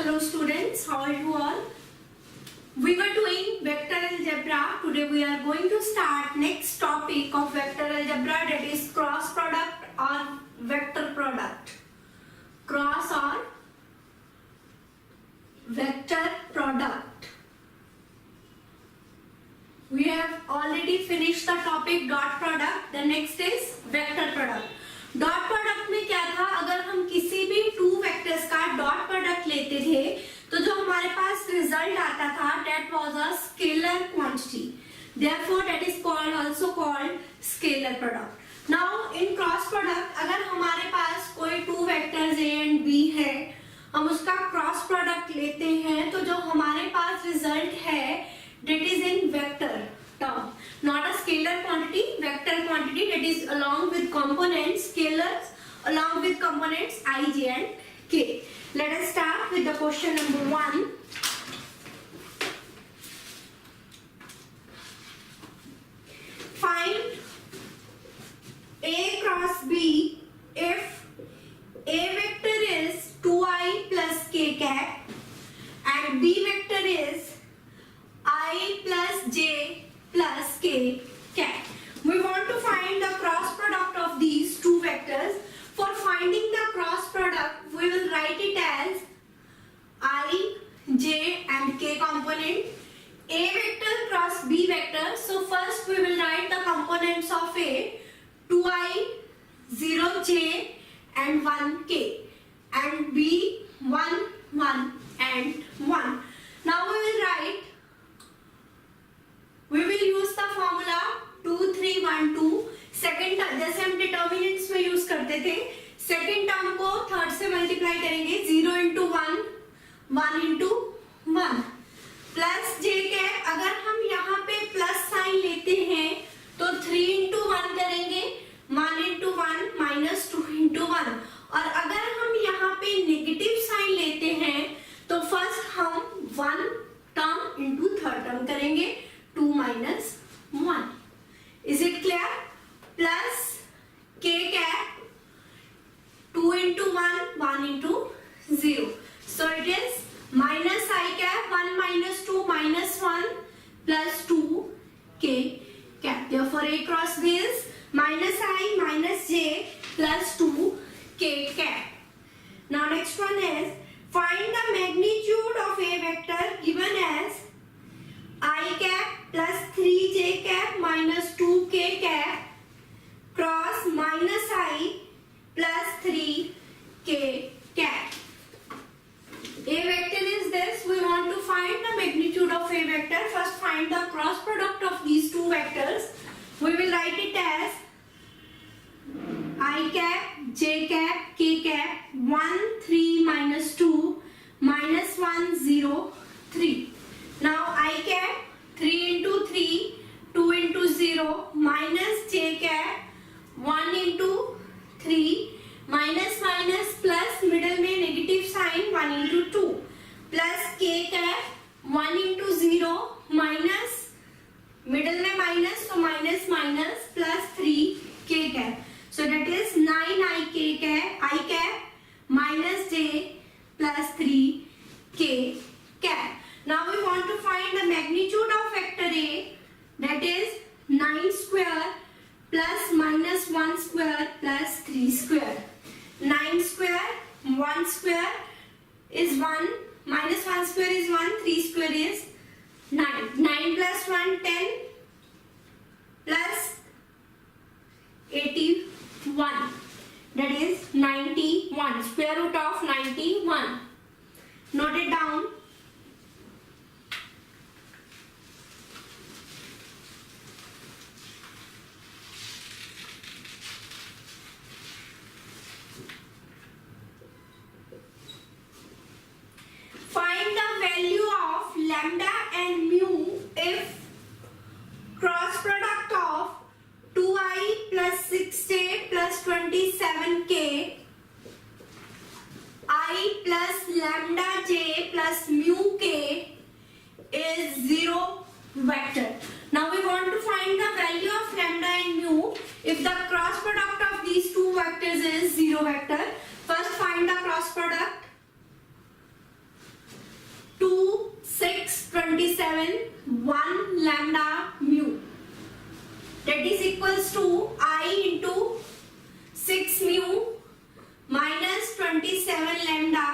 Hello students, how are you all? We were doing vector algebra. Today we are going to start next topic of vector algebra, that is cross product or vector product. Cross or vector product. We have already finished the topic dot product. The next is vector product. Dot product में क्या था, अगर हम किसी भी two vectors का dot product लेते थे तो जो हमारे पास रिजल्ट आता था that was a scalar quantity, therefore that is called also called scalar product. Now in cross product अगर हमारे पास कोई two vectors A and B है, हम उसका क्रॉस प्रोडक्ट लेते हैं तो जो हमारे पास रिजल्ट है that is in vector term, not a scalar quantity, vector quantity, that is along with components, scalars along with components I, j and k. Let us start with the question number 1. Find A cross B if A vector is 2i plus k cap and B vector is I plus j plus k cap. We want to find the cross product of these two vectors. For finding the cross product, we will write it as I, j and k component. A vector cross B vector. So first we will write the components of A, 2i, 0j and 1k, and B, 1, 1 and 1. Now we will use the formula 2 3 1 2. Second जैसे हम determinants में use करते थे, second term को third से multiply करेंगे, 0 into 1, 1 into 1 plus जे cap. अगर हम यहाँ पे प्लस साइन लेते हैं तो 3 इंटू 1 करेंगे, 1 इंटू 1 माइनस 2 इंटू 1. और अगर हम यहाँ पे नेगेटिव साइन लेते हैं तो फर्स्ट हम 1 टर्म इंटू थर्ड टर्म करेंगे, 2 minus 1. Is it clear? Plus k cap 2 into 1, 1 into 0. So it is minus I cap 1 minus 2 minus 1 plus 2 k cap. Therefore A cross B is minus I minus j plus 2 k cap. Now next one is find the magnitude of A vector given as I cap plus 3j cap minus 2k cap cross minus I plus 3k cap. A vector is this. We want to find the magnitude of A vector. First find the cross product of these two vectors. We will write it as I cap, j cap, k cap, 1, 3 minus 2 minus 1, 0, 3. Now I cap 3 into 3, 2 into 0 minus j cap 1 into 3 minus minus plus middle में negative sign 1 into 2 plus k cap 1 into 0 minus middle में minus so minus minus plus 3 k cap. So that is 9 I cap minus j plus 3 k cap. Now we want to find the magnitude of vector A, that is 9 square plus minus 1 square plus 3 square. 9 square, 1 square is 1, minus 1 square is 1, 3 square is 9. 9 plus 1, 10 plus 81. That is 91. Square root of 91. Note it down. Find the value of lambda and mu if cross product of 2i plus 6j plus 27k I plus lambda j plus mu k is 0 vector. Now we want to find the value of lambda and mu if the cross product of these two vectors is 0 vector. First find the cross product. 27 1 lambda mu, that is equals to I into 6 mu minus 27 lambda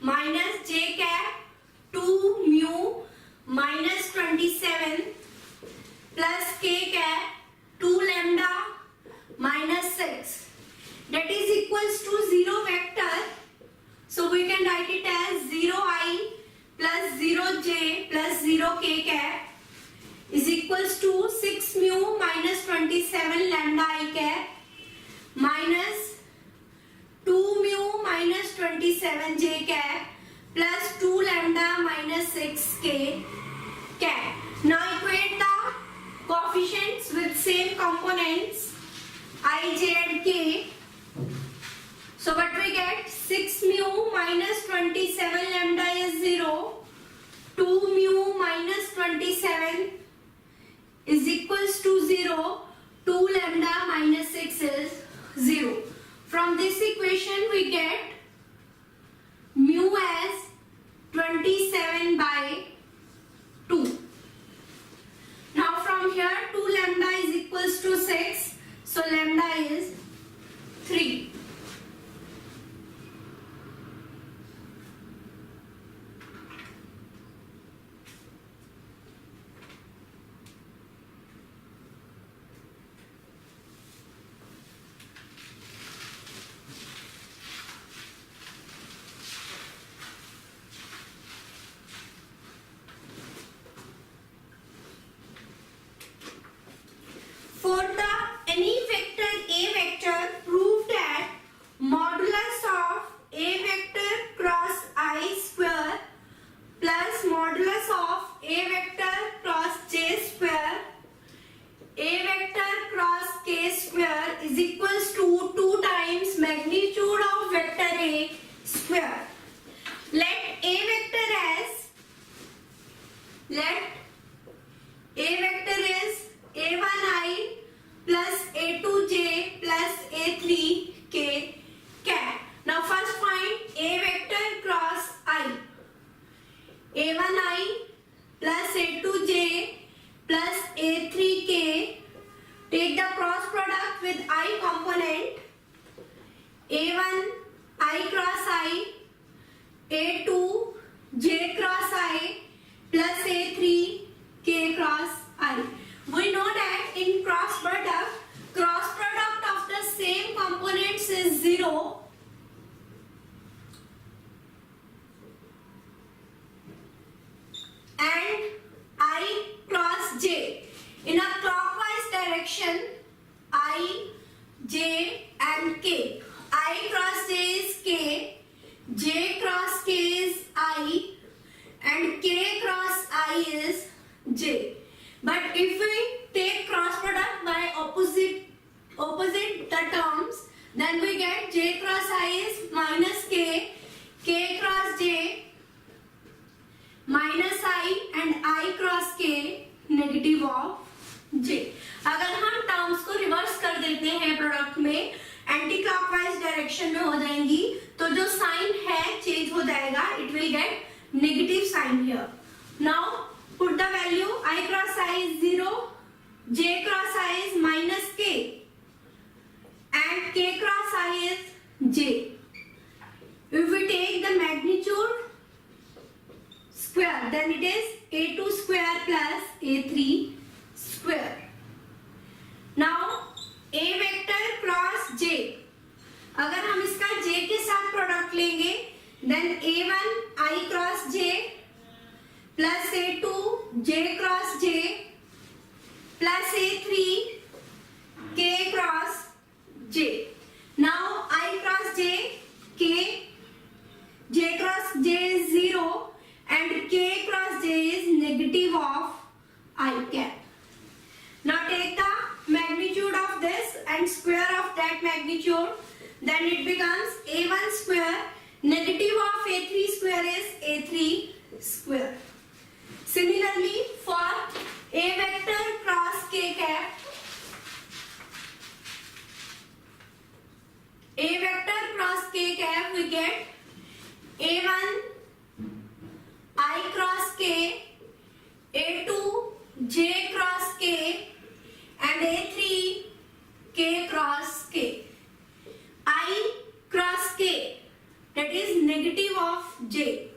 minus j cap 2 mu minus 27 plus k cap 2 lambda minus 6, that is equals to 0 vector. So we can write it as 0i plus 0j plus 0k cap is equals to 6 mu minus 27 lambda I cap minus 2 mu minus 27 j cap plus 2 lambda minus 6 k cap. Now equate the coefficients with same components I, j and k. So what we get? 6 mu minus 27 lambda is 0. 2 mu minus 27 is equals to 0. 2 lambda minus 6 is 0. From this equation we get mu as 27 by 2. Now from here 2 lambda is equals to 6. So lambda is 3. For the any vector A vector, prove that modulus of A vector cross I square plus modulus of A vector cross J square A vector cross K square is equals to 2 times magnitude of vector A square. Let A vector is A1i plus A2j plus A3k cap. Now first find A vector cross I. A1i plus A2j plus A3k. Take the cross product with I component. A1 I cross I, A2 j cross I plus A3 k cross I. We know that in cross product of the same components is 0. And I cross j. In a clockwise direction, I, j and k. I cross j is k, j cross k is I, and k cross I is j. But if we take cross product by opposite the terms, then we get j cross I is minus k, k cross j minus I and I cross k negative of j. अगर हम terms को reverse कर देते हैं product में, anti clockwise direction में हो जाएंगी, तो जो साइन है चेंज हो जाएगा. It will get negative sign here. Now put the value. I cross I is 0, j cross I is minus k and k cross I is j. If we take the magnitude square, then it is a2 square plus a3 square. Now a vector cross j, अगर हम इसका j के साथ product लेंगे, then a1 I cross j plus a2 j cross j plus a3 k cross j. Now I cross j, j cross j is 0 and k cross j is negative of I cap. Now take the magnitude of this and square of that magnitude, then it becomes a1 square, negative of a3 square is a3 square. Similarly, for a vector cross k cap, we get a1 I cross k, A2 J cross K and A3 K cross K. I cross K, that is negative of J.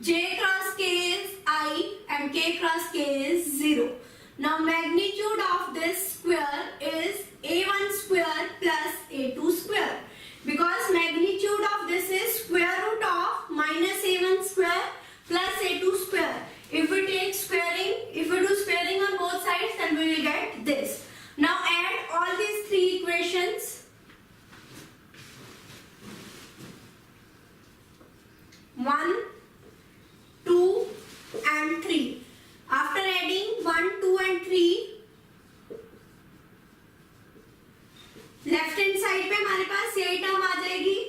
J cross K is I and K cross K is 0. Now magnitude of this square is A1 square plus A2 square. Because magnitude of this is square root of minus A1 square plus A2 square. If we take squaring, if we do squaring on both sides, then we will get this. Now add all these three equations. 1, 2 and 3. After adding 1, 2 and 3, left hand side पे हमारे पास यही term आ जाएगी,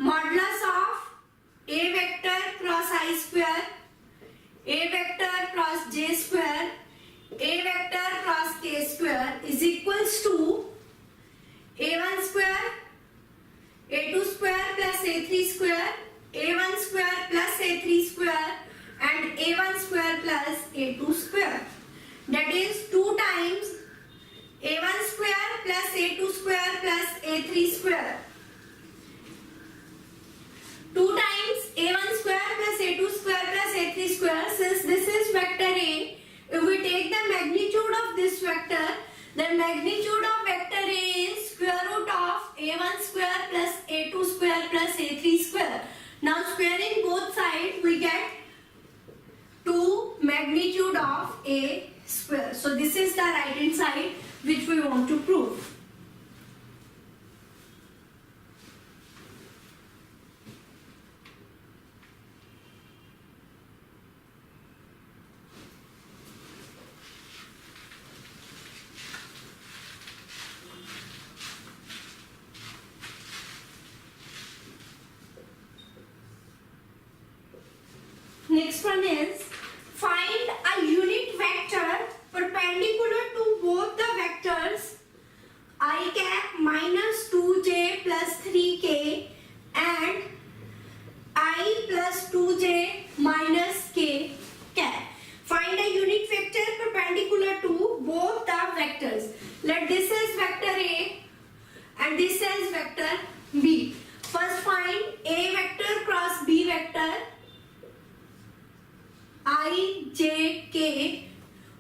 modulus of A vector cross I square, A vector cross J square, A vector cross K square is equals to a1 square, a2 square plus a3 square, a1 square plus a3 square and a1 square plus a2 square. That is 2 times a1 square plus a2 square plus a3 square. 2 times a1 square plus a2 square plus a3 square. Since this is vector A, if we take the magnitude of this vector, the magnitude of vector A is square root of a1 square plus a2 square plus a3 square. Now squaring both sides, we get 2 magnitude of A square. So this is the right hand side which we want to prove. Next one is find a unit vector perpendicular to both the vectors I cap minus 2j plus 3k and I plus 2j minus k cap. Find a unit vector perpendicular to both the vectors. Let this as vector A and this as vector B. First find A vector cross B vector I, j, k,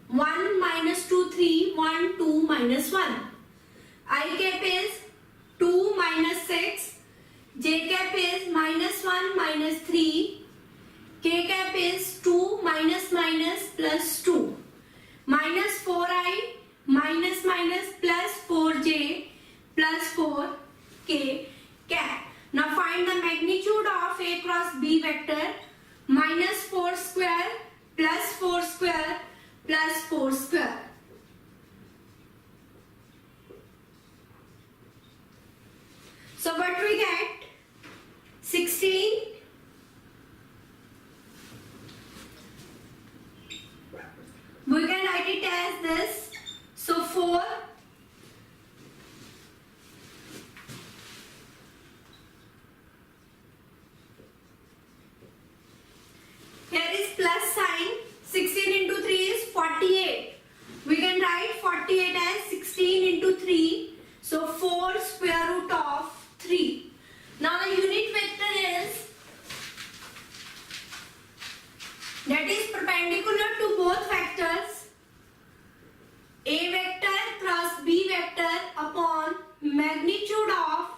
1, minus 2, 3, 1, 2, minus 1. I cap is 2, minus 6. J cap is minus 1, minus 3. K cap is 2, minus minus plus 2. Minus 4i, minus minus plus 4j plus 4k cap. Now find the magnitude of A cross B vector. Minus 4 square plus 4 square plus 4 square. So what we get? 16. We can write it as this. So 4. Here is plus sign. 16 into 3 is 48. We can write 48 as 16 into 3. So 4 square root of 3. Now the unit vector is that is perpendicular to both vectors. A vector cross B vector upon magnitude of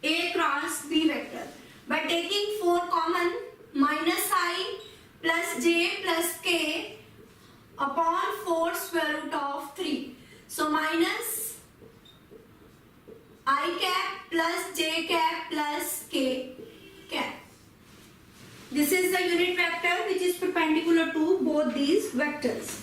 A cross B vector. By taking 4 common, minus I plus j plus k upon 4 square root of 3. So minus I cap plus j cap plus k cap. This is the unit vector which is perpendicular to both these vectors.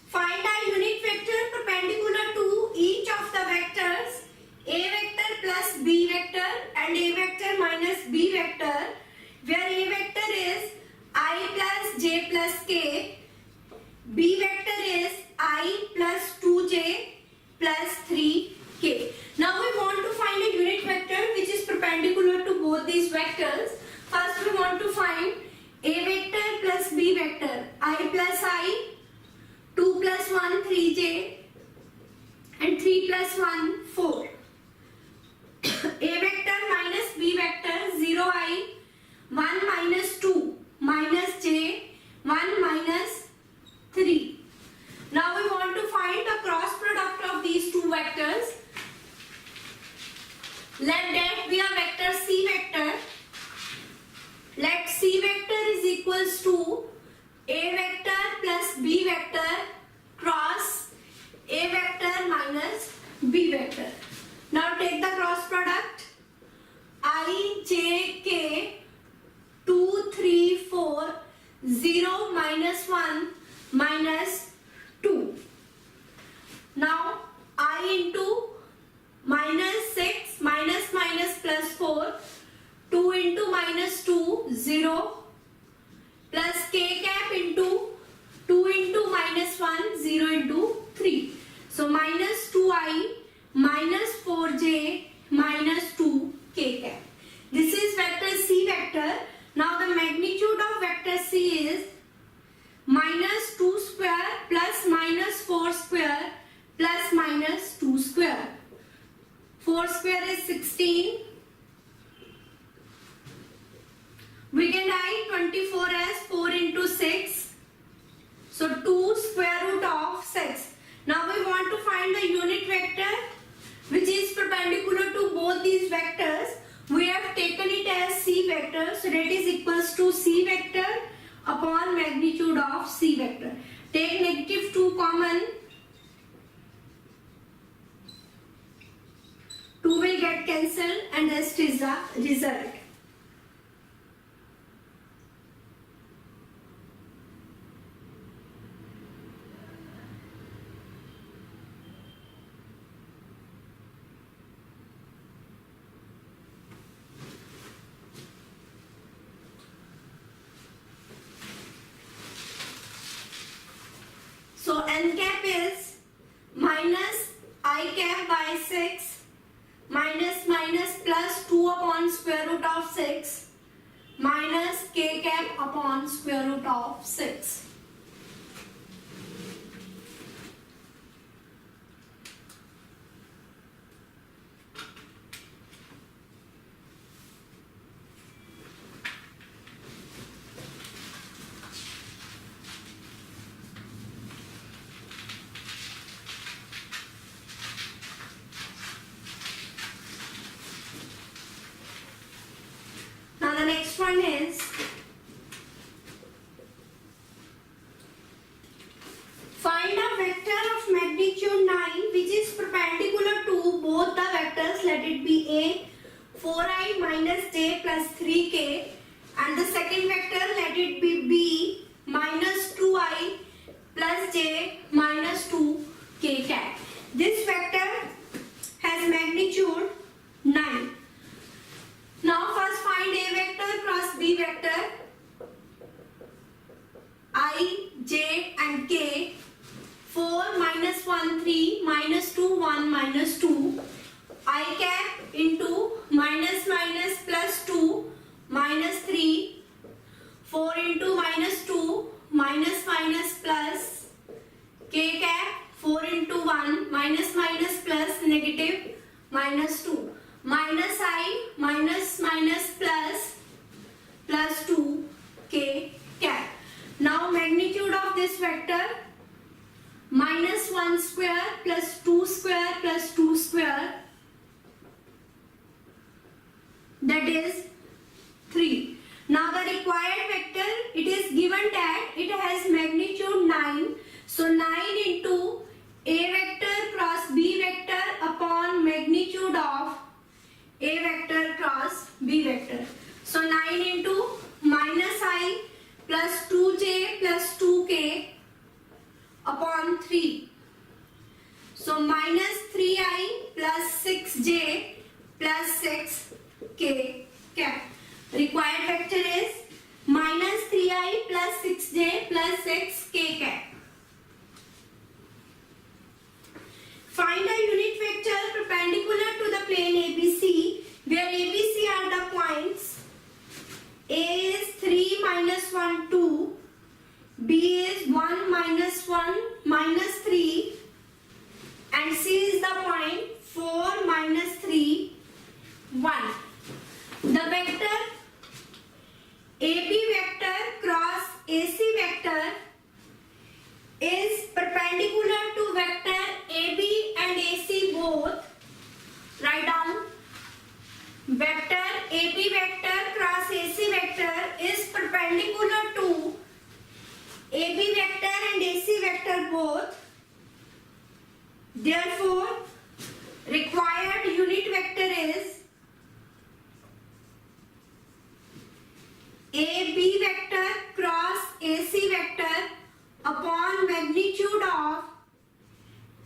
Find a unit vector perpendicular to each of the vectors A vector plus B vector and A vector minus B vector, where A vector is I plus j plus k, B vector is I plus 2j plus 3k. Now we want to find a unit vector which is perpendicular to both these vectors. First we want to find plus I, 2 plus 1 3j, and 3 plus 1 4. A vector minus B vector 0I, 1 minus 2 minus j, 1 minus 3. Now we want to find the cross product of these two vectors. Let that be a vector C vector. Let C vector is equals to A vector plus B vector cross A vector minus B vector. Now take the cross product. I, j, k, 2, 3, 4, 0, minus 1, minus 2. Now I into minus 6, minus minus plus 4, 2 into minus 2, 0, plus k cap into 2 into minus 1, 0 into 3. So minus 2i minus 4j minus 2k cap. This is vector C vector. Now the magnitude of vector C is minus 2 square plus minus 4 square plus minus 2 square. 4 square is 16. We can write 24 as 4 into 6. So 2 square root of 6. Now we want to find the unit vector which is perpendicular to both these vectors. We have taken it as C vector. So that is equals to C vector upon magnitude of C vector. Take negative 2 common. 2 will get cancelled and rest is the result. So n cap is minus I cap by 6 minus minus plus 2 upon square root of 6 minus k cap upon square root of 6. Now the next one is find a vector of magnitude 9 which is perpendicular to both the vectors. Let it be A 4i minus j plus 3k, and the second vector let it be B minus 2i plus j minus 2k cap. This vector has magnitude 9. Now first find A vector cross B vector. I, j and k. 4 minus 1 3 minus 2 1 minus 2. I cap into minus minus plus 2 minus 3. 4 into minus 2 minus minus plus. K cap 4 into 1 minus minus plus negative minus 2. Minus I minus minus plus plus 2 k cap. Now magnitude of this vector minus 1 square plus 2 square plus 2 square, that is 3. Now the required vector, it is given that it has magnitude 9. So 9 into A vector cross B vector upon magnitude of A vector cross B vector. So 9 into minus I plus 2j plus 2k upon 3. So minus 3i plus 6j plus 6k cap. Required vector is minus 3i plus 6j plus 6k cap. Find a unit vector perpendicular to the plane ABC, where ABC are the points. A is 3 minus 1 2, B is and C is the point 4 minus 3 1. The vector AB vector cross AC vector is perpendicular to vector AB and AC both. Write down. Vector AB vector cross AC vector is perpendicular to AB vector and AC vector both. Therefore, required unit vector is AB vector cross AC vector upon magnitude of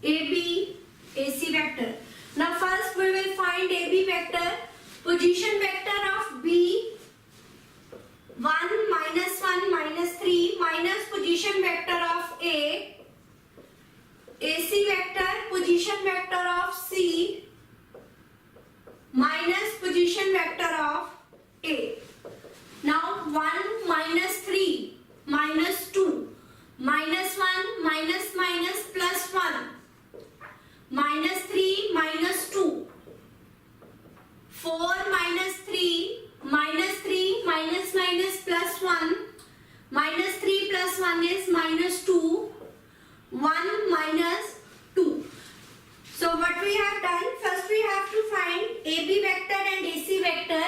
AB AC vector. Now first we will find AB vector. Position vector of B 1 minus 1 minus 3 minus position vector of A. AC vector position vector of C minus position vector of A. Now 1 minus 3 minus 2 minus 1 minus minus plus 1 minus 3 minus 2 4 minus 3 minus 3 minus minus plus 1 minus 3 plus 1 is minus 2 1 minus 2. So what we have done, first we have to find AB vector and AC vector.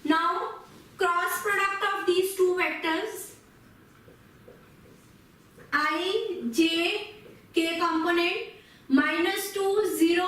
Now cross product of these two vectors, I, J, K component, minus 2, 0